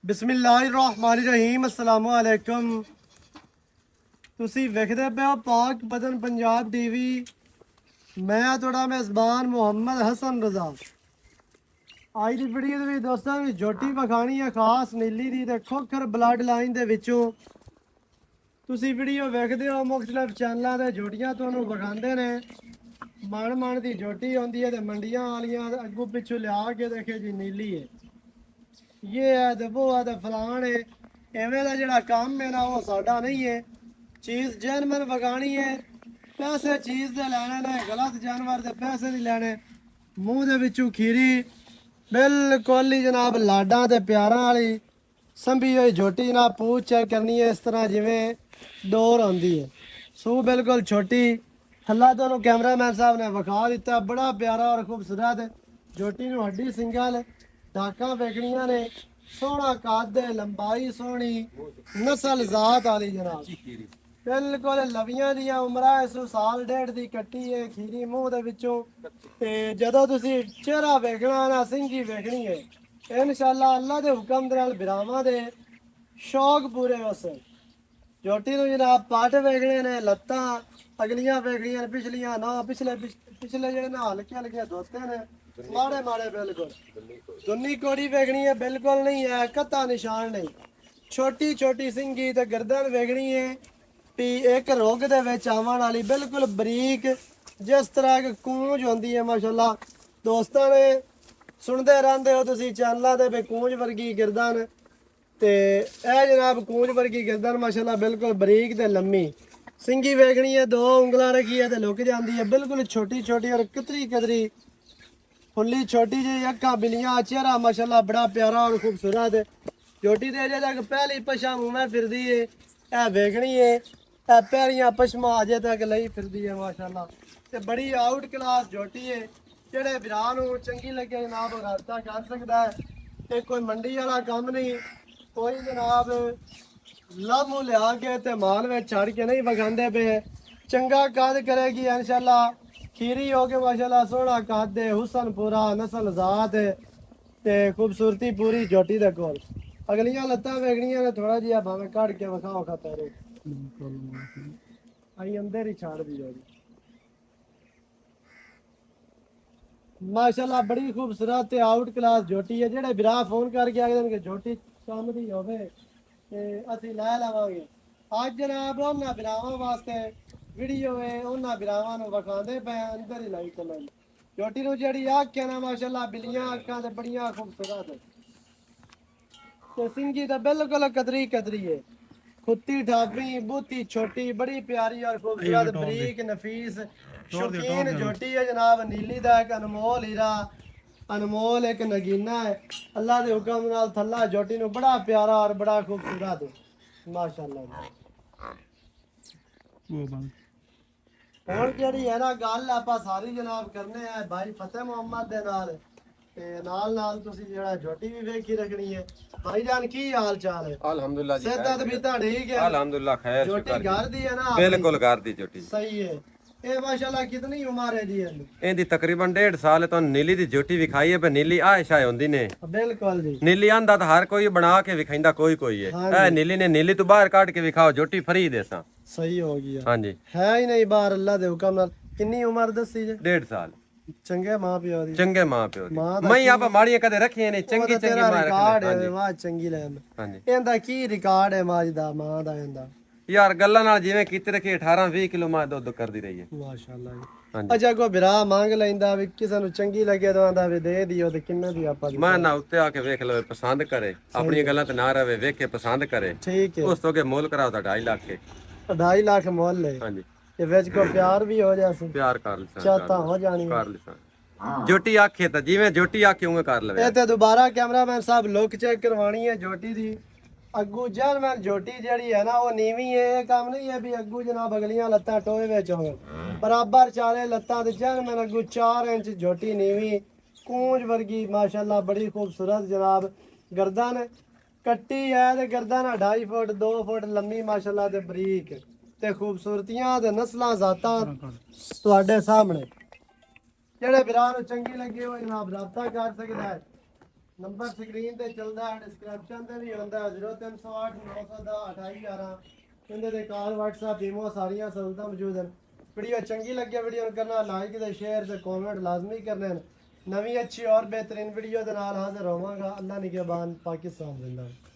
बिस्मिल्लाहिर्रहमानिर्रहीम अस्सलाम वालेकुम। ਤੁਸੀਂ ਵੇਖਦੇ ਪਏ ਹੋ ਪਾਕ ਬਦਨ ਪੰਜਾਬ ਟੀਵੀ। ਮੈਂ ਤੁਹਾਡਾ ਮੇਜ਼ਬਾਨ ਮੁਹੰਮਦ ਹਸਨ ਰਜ਼ਾ। ਅੱਜ ਦੀ ਵੀਡੀਓ ਦੇ ਵਿੱਚ ਦੋਸਤਾਂ ਵੀ ਜੋਟੀ ਵਿਖਾਣੀ ਹੈ ਖਾਸ ਨੀਲੀ ਦੀ ਤੇ ਖੋਖਰ ਬਲੱਡ ਲਾਈਨ ਦੇ ਵਿੱਚੋਂ। ਤੁਸੀਂ ਵੀਡੀਓ ਵੇਖਦੇ ਹੋ ਮੁਖਤਲਿਫ ਚੈਨਲਾਂ ਤੇ ਜੋਟੀਆਂ ਤੁਹਾਨੂੰ ਵਿਖਾਉਂਦੇ ਨੇ। ਮਣ ਦੀ ਜੋਟੀ ਆਉਂਦੀ ਹੈ ਤੇ ਮੰਡੀਆਂ ਵਾਲੀਆਂ ਅੱਗੋਂ ਪਿੱਛੋਂ ਲਿਆ ਕੇ ਦੇਖੇ ਜੀ ਨੀਲੀ ਹੈ। ये है तो वो है तो फलान है एवें दा जेड़ा काम है ना वो साडा नहीं है। चीज़ जानवर वगानी है, पैसे चीज़ दे लैने ने, गलत जानवर दे पैसे नहीं लैने। मूँह दे विचों खीरी बिल्कुल ही जनाब लाडां ते प्यारां वाली संभी हुई झोटी जनाब पूछ चेक करनी है इस तरह जिवें डोर आंदी है। सूह बिल्कुल छोटी थल्ला तो कैमरामैन साहब ने विखा दिता। बड़ा प्यारा और खूबसूरत झोटी नूं हड्डी सिंगल डाका वेखनियां ने। सोहना कद लंबाई सोहनी नस्ल जात वाली जनाब बिल्कुल लवियां दियां उमरा इस साल डेढ़ दी कट्टी है। खीरी मूँह दे विचों ते जदों तुसीं चेहरा वेखना ना सिंगी वेखनी है इंशाअल्लाह अल्लाह दे हुक्म दे नाल बिरावां दे शौक पूरे होसन। झोटी नूं जनाब पट वेखने ने, लत्तां अगलियां वेखनियां पिछलियां ना पिछले जेहड़े ना हल्के हल्के धोते ने माड़े माड़े बिल्कुल। दुन्नी कोड़ी वेखनी है बिल्कुल नहीं है, कत्ता निशान नहीं। छोटी छोटी सिंगी ते गर्दन वेखनी है भी एक रुग दे विच आवन वाली बिल्कुल बरीक जिस तरह की कूंज होंदी है। माशाअल्लाह दोस्तां ने सुनते रहंदे हो तुसीं चैनलां ते भी कूंज वर्गी गर्दन ते ए जनाब कूंज वर्गी गर्दन माशाअल्लाह बिल्कुल बरीक ते लम्मी। सिंगी वेखनी है, दो उंगलां रखी है ते लुक जाती है बिल्कुल छोटी छोटी और कतरी फुल्ली छोटी जी अखा बिलियां, चेहरा माशाअल्लाह बड़ा प्यारा और खूबसूरत है। झोटी दे अजे तक पहली पछा मुँह में फिरदी है, ए वेखनी है ए पैरियां पछमा अजे तक लई फिरदी है माशाअल्लाह। ते बड़ी आउट क्लास झोटी है। जेड़े भरा नूं चंगी लगे जनाब राबता कर सकदा है। ते कोई मंडी वाला काम नहीं, कोई जनाब लामू लिया के ते माल में छड़ के नहीं विखांदे पे। चंगा कद करेगी इंशाअल्लाह। खीरी हो के माशाअल्लाह सोहना कद है, हुसन पूरा, नस्ल जात है ते खूबसूरती पूरी झोटी दे कोल। अगलियां लत्तां वेखनियां ने थोड़ा जिहा भावें कढ़ के विखाओ खतरे आई अंदर ही छाड़ दी जोड़ी माशाअल्लाह बड़ी खूबसूरत ते आउट क्लास झोटी है। जेड़े बिरा फोन करके आखदे कि झोटी काम दी होवे ते असीं लै लवांगे। अज जनाब उन्हां बिरावां वास्ते वीडियो है, उन्हां बिरावां नूं विखांदे पे अंदर ही लाई चलो। झोटी नूं जेहड़ी अख है ना माशाअल्लाह बिलियां अखां ते बड़ियां खूबसूरत है ते सिंगी ते बिल्कुल कदरी है। खुत्ती ठाफी बूती छोटी बड़ी प्यारी और खूबसूरत बरीक नफीस शौकीन झोटी है जनाब। नीली दा एक अनमोल हीरा, अनमोल एक नगीना है। अल्लाह दे हुक्म नाल थल्ला झोटी नूं बड़ा प्यारा और बड़ा खूबसूरत है माशाअल्लाह। ਹੁਣ ਜਿਹੜੀ ਹੈ ਨਾ ਗੱਲ ਆਪਾਂ ਸਾਰੀ ਜਨਾਬ ਕਰਨੇ ਆ ਭਾਈ ਫਤਿਹ ਮੁਹੰਮਦ ਦੇ ਨਾਲ ਤੇ ਨਾਲ ਤੁਸੀਂ ਜਿਹੜਾ ਝੋਟੀ ਵੀ ਵੇਖੀ ਰੱਖਣੀ ਹੈ। ਭਾਈ ਜਾਨ ਕੀ ਹਾਲ ਚਾਲ ਹੈ? अल्हम्दुलिल्लाह जी ਸਿਹਤ ਵੀ ਤਾਂ ਠੀਕ ਹੈ? अल्हम्दुलिल्लाह खैर ਝੋਟੀ ਘਰ ਦੀ ਹੈ ਨਾ? बिल्कुल घर दी झोटी सही है। ਇਹ ਮਾਸ਼ਾਅੱਲਾ ਕਿਤਨੀ ਉਮਰ ਹੈ ਜੀ ਇਹਦੀ? ਇਹਦੀ ਤਕਰੀਬਨ 1.5 ਸਾਲ ਤੋਂ ਨੀਲੀ ਦੀ ਝੋਟੀ ਵਿਖਾਈ ਹੈ। ਪਰ ਨੀਲੀ ਆਇਸ਼ਾ ਹੁੰਦੀ ਨੇ ਬਿਲਕੁਲ ਜੀ। ਨੀਲੀ ਆਂਦਾ ਤਾਂ ਹਰ ਕੋਈ ਬਣਾ ਕੇ ਵਿਖਾਈਂਦਾ ਕੋਈ ਹੈ। ਇਹ ਨੀਲੀ ਨੇ ਨੀਲੀ ਤੋਂ ਬਾਹਰ ਕੱਢ ਕੇ ਵਿਖਾਓ ਝੋਟੀ ਫਰੀ ਦੇਸਾਂ। ਸਹੀ ਹੋ ਗਿਆ। ਹਾਂਜੀ ਹੈ ਹੀ ਨਹੀਂ ਬਾਹਰ ਅੱਲਾ ਦੇ ਹੁਕਮ ਨਾਲ। ਕਿੰਨੀ ਉਮਰ ਦੱਸੀ ਜੇ? 1.5 ਸਾਲ। ਚੰਗੇ ਮਾਂ ਪਿਓ ਦੀ। ਚੰਗੇ ਮਾਂ ਪਿਓ ਦੀ। ਮਾਂ ਦਾ ਮੈਂ ਆਪਾਂ ਮਾੜੀਆਂ ਕਦੇ ਰੱਖੀਆਂ ਨੇ, ਚੰਗੀ ਮਾਂ ਰਿਕਾਰਡ ਰੱਖੀ। ਹੈ ਵਾਹ ਚੰਗੀ ਲੈਣ। ਹਾਂਜੀ ਇਹਦਾ ਕੀ ਰਿਕਾਰਡ ਹੈ ਮਾਂ ਦਾ, ਮਾਂ ਦਾ ਇਹਦਾ? ਯਾਰ ਗੱਲਾਂ ਨਾਲ ਜਿਵੇਂ ਕੀਤੇ ਰੱਖੀ 18-20 ਕਿਲੋ ਮਾਂ ਦੁੱਧ ਕਰਦੀ ਰਹੀ ਹੈ ਮਾਸ਼ਾਅੱਲਾ ਜੀ। ਹਾਂਜੀ। ਅੱਛਾ ਕੋ ਬਿਰਾ ਮੰਗ ਲੈਂਦਾ ਵੀ ਕਿਸੇ ਨੂੰ ਚੰਗੀ ਲੱਗੇ ਤਾਂ ਆਂਦਾ ਵੀ ਦੇ ਦਿਓ ਤੇ ਕਿੰਨੇ ਦੀ ਆਪਾਂ ਦੀ? ਮੈਂ ਨਾ ਉੱਤੇ ਆ ਕੇ ਵੇਖ ਲਵੇ, ਪਸੰਦ ਕਰੇ, ਆਪਣੀਆਂ ਗੱਲਾਂ ਤੇ ਨਾ ਰਵੇ, ਵੇਖ ਕੇ ਪਸੰਦ ਕਰੇ। ਠੀਕ ਹੈ। ਉਸ ਤੋਂ ਅੱਗੇ ਮੁੱਲ ਕਰਾਓ ਤਾਂ 2.5 ਲੱਖ ਕੇ। 2.5 ਲੱਖ ਮੁੱਲ ਹੈ। ਹਾਂਜੀ ਤੇ ਵਿੱਚ ਕੋ ਪਿਆਰ ਵੀ ਹੋ ਜਾਸੀ, ਪਿਆਰ ਕਰ ਲਿਸਾਂ, ਚਾਹਤਾ ਹੋ ਜਾਣੀ ਕਰ ਲਿਸਾਂ। ਜੋਟੀ ਆਖੇ ਤਾਂ ਜਿਵੇਂ ਜੋਟੀ ਆਖੇ ਉਵੇਂ ਕਰ ਲਵੇ। ਇਹ ਤੇ ਦੁਬਾਰਾ ਕੈਮਰਾਮੈਨ ਸਾਹਿਬ ਲੁੱਕ ਚੈੱਕ ਕਰਵਾਣੀ ਹੈ ਜੋਟੀ ਦੀ। ਅੱਗੂ ਜਾਨਵਰ ਝੋਟੀ ਜਿਹੜੀ ਹੈ ਨਾ ਉਹ ਨੀਵੀਂ ਹੈ। ਇਹ ਕੰਮ ਨਹੀਂ ਹੈ ਵੀ ਅੱਗੂ ਜਨਾਬ ਅਗਲੀਆਂ ਲੱਤਾਂ ਟੋਏ ਵਿੱਚ ਹੋਣ, ਬਰਾਬਰ ਚਾਰੇ ਲੱਤਾਂ ਤੇ ਜਾਨਵਰ ਅੱਗੂ 4 ਇੰਚ ਝੋਟੀ ਨੀਵੀਂ ਕੂੰਜ ਵਰਗੀ ਮਾਸ਼ਾਅੱਲਾ ਬੜੀ ਖੂਬਸੂਰਤ ਜਨਾਬ। ਗਰਦਨ ਕੱਟੀ ਹੈ ਤੇ ਗਰਦਨ 2.5 ਫੁੱਟ 2 ਫੁੱਟ ਲੰਮੀ ਮਾਸ਼ਾਅੱਲਾ ਤੇ ਬਰੀਕ ਤੇ ਖੂਬਸੂਰਤੀਆਂ ਤੇ ਨਸਲਾਂ ਜ਼ਾਤਾਂ ਤੁਹਾਡੇ ਸਾਹਮਣੇ। ਜਿਹੜੇ ਵੀਰਾਂ ਨੂੰ ਚੰਗੀ ਲੱਗੇ ਉਹ ਜਨਾਬ ਰਾਬਤਾ ਕਰ ਸਕਦਾ ਹੈ। ਨੰਬਰ ਸਕਰੀਨ ਤੇ ਚੱਲਦਾ ਹੈ, ਡਿਸਕ੍ਰਿਪਸ਼ਨ ਤੇ ਵੀ ਹੁੰਦਾ 0308 910 2811। ਇਹਦੇ ਤੇ ਕਾਲ WhatsApp ਈਮੋ ਸਾਰੀਆਂ ਸਹੂਲਤਾਂ ਮੌਜੂਦ ਹਨ। ਵੀਡੀਓ ਚੰਗੀ ਲੱਗੇ ਵੀਡੀਓ ਨੂੰ ਕਰਨਾ ਲਾਈਕ ਤੇ ਸ਼ੇਅਰ ਤੇ ਕਮੈਂਟ ਲਾਜ਼ਮੀ ਕਰਨੇ ਹਨ। ਨਵੀਂ ਅੱਛੀ और बेहतरीन वीडियो ਦੇ ਨਾਲ ਹਾਜ਼ਰ ਹੋਵਾਂਗਾ। ਅੱਲਾ ਨਿਗਹਿਬਾਨ, ਪਾਕਿस्तान जिंदाबाद।